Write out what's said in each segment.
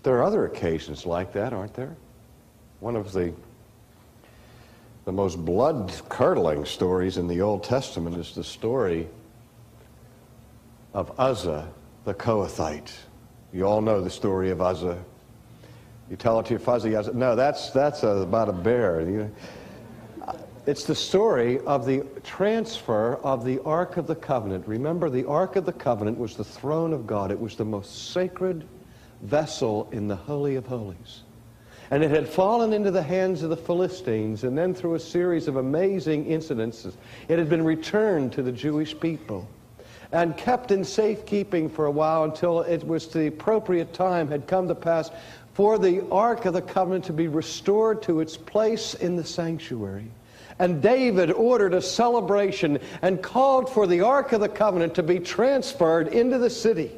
But there are other occasions like that, aren't there? One of the most blood-curdling stories in the Old Testament is the story of Uzzah the Kohathite. You all know the story of Uzzah. You tell it to your fuzzy Uzzah. No, that's about a bear. It's the story of the transfer of the Ark of the Covenant. Remember, the Ark of the Covenant was the throne of God. It was the most sacred vessel in the Holy of Holies. And it had fallen into the hands of the Philistines, and then through a series of amazing incidences, it had been returned to the Jewish people and kept in safekeeping for a while until it was the appropriate time had come to pass for the Ark of the Covenant to be restored to its place in the sanctuary. And David ordered a celebration and called for the Ark of the Covenant to be transferred into the city.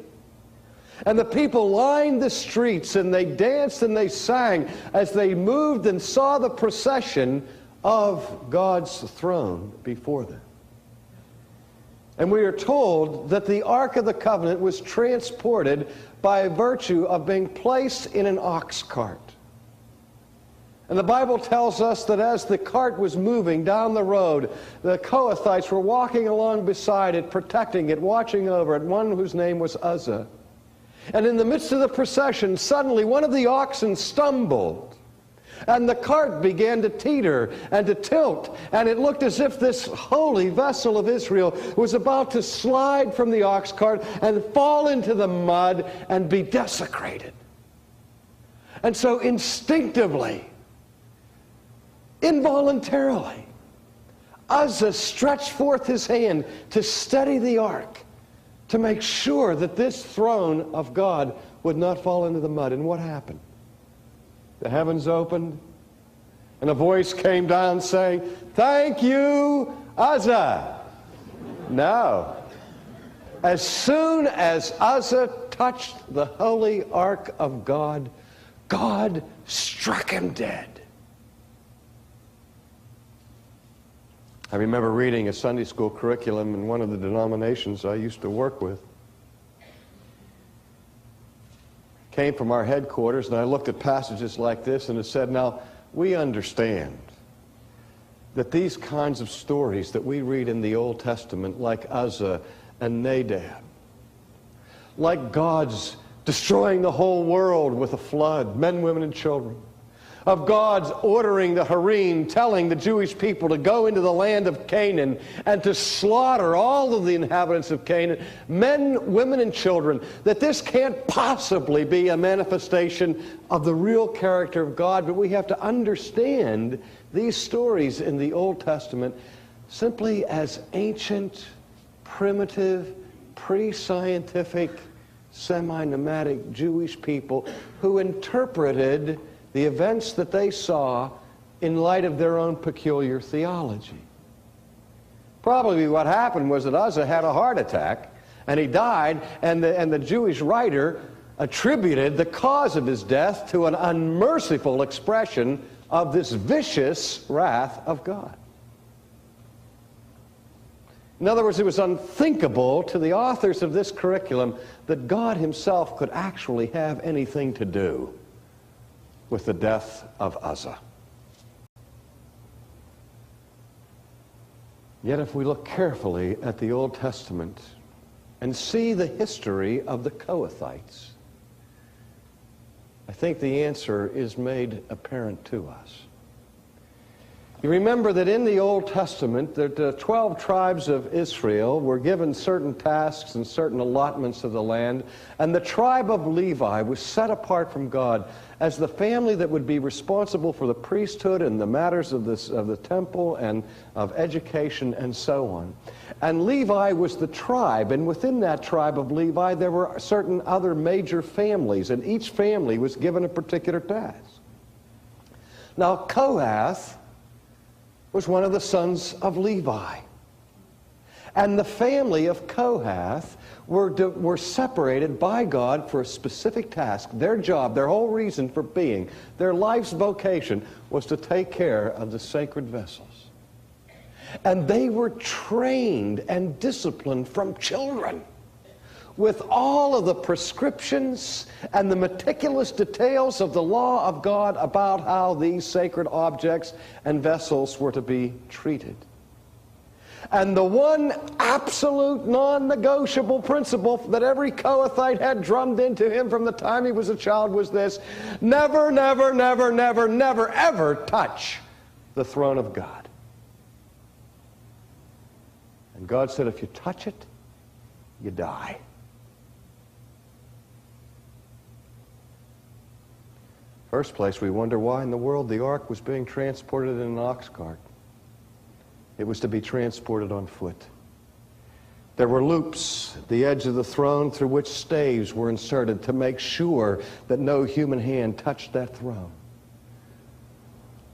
And the people lined the streets, and they danced and they sang as they moved and saw the procession of God's throne before them. And we are told that the Ark of the Covenant was transported by virtue of being placed in an ox cart. And the Bible tells us that as the cart was moving down the road, the Kohathites were walking along beside it, protecting it, watching over it, one whose name was Uzzah. And in the midst of the procession, suddenly one of the oxen stumbled, and the cart began to teeter and to tilt, and it looked as if this holy vessel of Israel was about to slide from the ox cart and fall into the mud and be desecrated. And so instinctively, involuntarily, Uzzah stretched forth his hand to steady the ark, to make sure that this throne of God would not fall into the mud. And what happened? The heavens opened, and a voice came down saying, "Thank you, Uzzah." No. As soon as Uzzah touched the holy ark of God, God struck him dead. I remember reading a Sunday school curriculum in one of the denominations I used to work with. It came from our headquarters, and I looked at passages like this, and it said, now, we understand that these kinds of stories that we read in the Old Testament, like Uzzah and Nadab, like God's destroying the whole world with a flood, men, women, and children, of God's ordering the harem, telling the Jewish people to go into the land of Canaan and to slaughter all of the inhabitants of Canaan, men, women, and children, that this can't possibly be a manifestation of the real character of God. But we have to understand these stories in the Old Testament simply as ancient, primitive, pre-scientific, semi-nomadic Jewish people who interpreted the events that they saw in light of their own peculiar theology. Probably what happened was that Uzzah had a heart attack, and he died, and the Jewish writer attributed the cause of his death to an unmerciful expression of this vicious wrath of God. In other words, it was unthinkable to the authors of this curriculum that God himself could actually have anything to do with the death of Uzzah. Yet if we look carefully at the Old Testament and see the history of the Kohathites, I think the answer is made apparent to us. You remember that in the Old Testament, the 12 tribes of Israel were given certain tasks and certain allotments of the land, and the tribe of Levi was set apart from God as the family that would be responsible for the priesthood and the matters of the temple and of education and so on. And Levi was the tribe, and within that tribe of Levi there were certain other major families, and each family was given a particular task. Now Kohath was one of the sons of Levi. And the family of Kohath were separated by God for a specific task. Their job, their whole reason for being, their life's vocation was to take care of the sacred vessels. And they were trained and disciplined from children with all of the prescriptions and the meticulous details of the law of God about how these sacred objects and vessels were to be treated. And the one absolute non-negotiable principle that every Kohathite had drummed into him from the time he was a child was this: never, never, never, never, never, ever touch the throne of God. And God said, if you touch it, you die. First place, we wonder why in the world the ark was being transported in an ox cart. It was to be transported on foot. There were loops at the edge of the throne through which staves were inserted to make sure that no human hand touched that throne.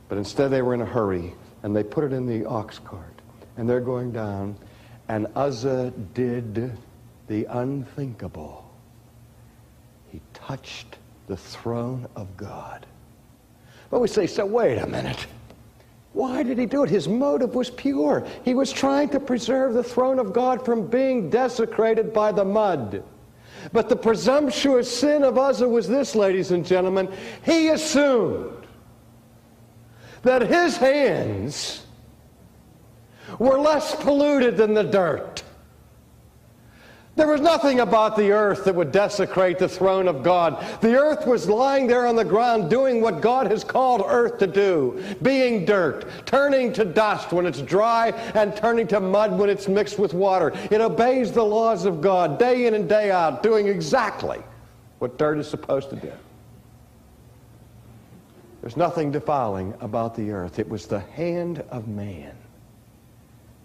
But instead they were in a hurry, and they put it in the ox cart, and they're going down, and Uzzah did the unthinkable. He touched the throne of God. But we say, so wait a minute. Why did he do it? His motive was pure. He was trying to preserve the throne of God from being desecrated by the mud. But the presumptuous sin of Uzzah was this, ladies and gentlemen. He assumed that his hands were less polluted than the dirt. There was nothing about the earth that would desecrate the throne of God. The earth was lying there on the ground doing what God has called earth to do, being dirt, turning to dust when it's dry and turning to mud when it's mixed with water. It obeys the laws of God day in and day out, doing exactly what dirt is supposed to do. There's nothing defiling about the earth. It was the hand of man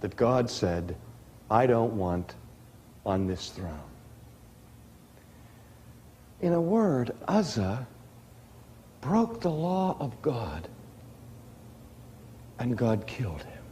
that God said, I don't want on this throne. In a word, Uzzah broke the law of God, and God killed him.